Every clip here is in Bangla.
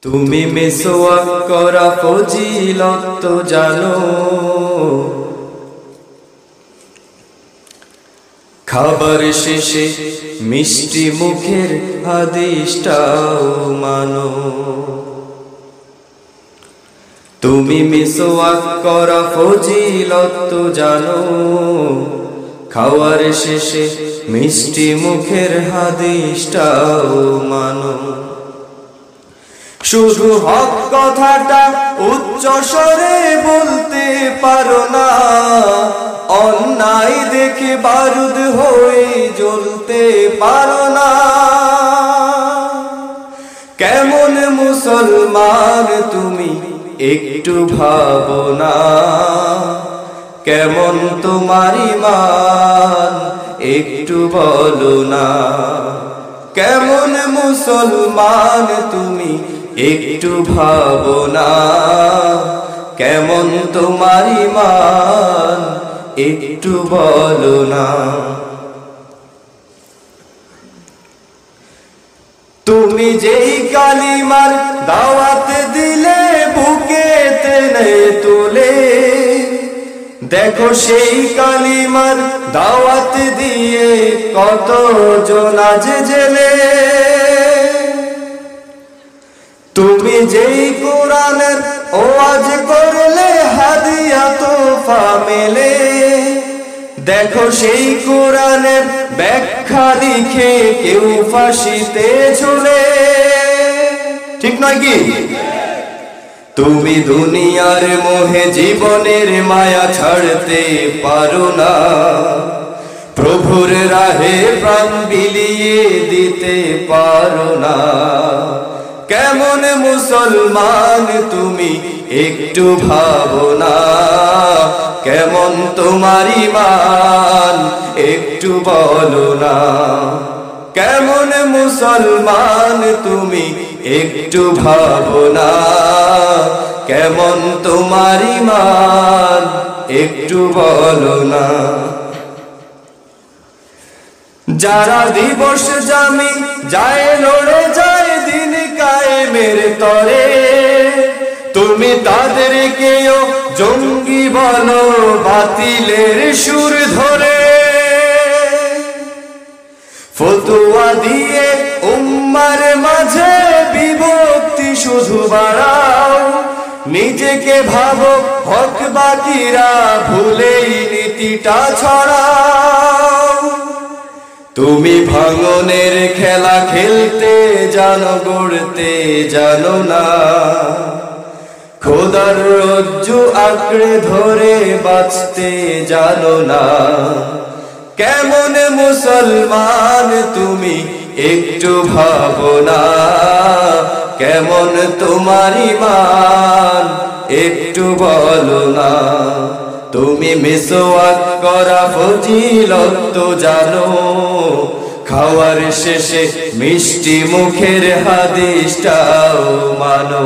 তুমি মিসওয়াক করা ফজিলত তো জানো, খাবার শেষে মিষ্টি মুখের হাদিসটাও মানো। তুমি মিসওয়াক করা ফজিলত তো জানো, খাওয়ার শেষে মিষ্টি মুখের হাদিসটাও মানো। শুধু হক কথাটা উচ্চ স্বরে বলতে পারো না, অন্যায় দেখে বারুদ হয়ে জ্বলতে পারো না। কেমন মুসলমান তুমি একটু ভাবো না, কেমন তোমার ঈমান একটু বলো না। কেমন মুসলমান তুমি একটু ভাবো না, কেমন তোমার ঈমান একটু বলো না। তুমি যেই কালিমার দাওয়াত দিলে বুকে টেনে তুলে, দেখো সেই কালিমার দাওয়াত দিয়ে কত জন আজ জেলে। তুমি যেই কোরআনের ওয়াজ করলে হাদিয়া তোফা মেলে, দেখো সেই কোরআনের ব্যাখ্যা লিখে কেউ ফাঁসিতে ঝুলে। ঠিক নয় কি? তুমি দুনিয়ার মোহে জীবনের মায়া ছাড়তে পারো না, প্রভুর রাহে প্রাণ বিলিয়ে দিতে পারো না। কেমন মুসলমান তুমি একটু ভাবো না, কেমন তোমার ঈমান একটু বলো না। কেমন মুসলমান তুমি একটু ভাবো না, কেমন তোমার ঈমান একটু বলো না। যারা দিবস জামি যায় লড়ে যায় দিন কায়েমের তরে, তুমি তাদেরকেও জঙ্গি বলো বাতিলের সুর ধরে। ফতোয়া দিয়ে উম্মার মাঝে বিভক্তি শুধু বাড়াও, নিজেকে ভাবো হক বাকিরা ভুলেই নীতিটা ছড়াও। তুমি ভাঙনের খেলা খেলতে জানো, গড়তে জানো না, খোদার রজ্জু আঁকড়ে ধরে বাঁচতে জানো না। কেমন মুসলমান তুমি একটু ভাবো না, কেমন তোমার ঈমান একটু বলো না। তুমি মিসওয়াক করা ফজিলত তো জানো, খাওয়ার শেষে মিষ্টি মুখের হাদিসটাও মানো।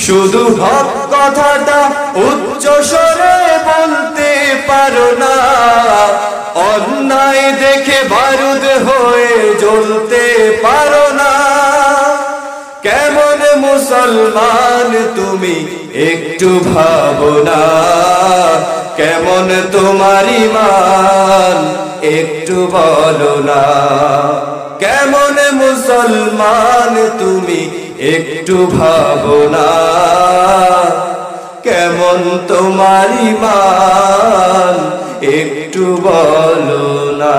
শুধু হক কথাটা উচ্চ স্বরে বলতে পারো না, অন্যায় দেখে বারুদ হয়ে জ্বলতে পারো না। কেমন মুসলমান তুমি একটু ভাবো না, কেমন তোমার ঈমান একটু বলো না। কেমন মুসলমান তুমি একটু ভাবো না, কেমন তোমার ঈমান একটু বলো না।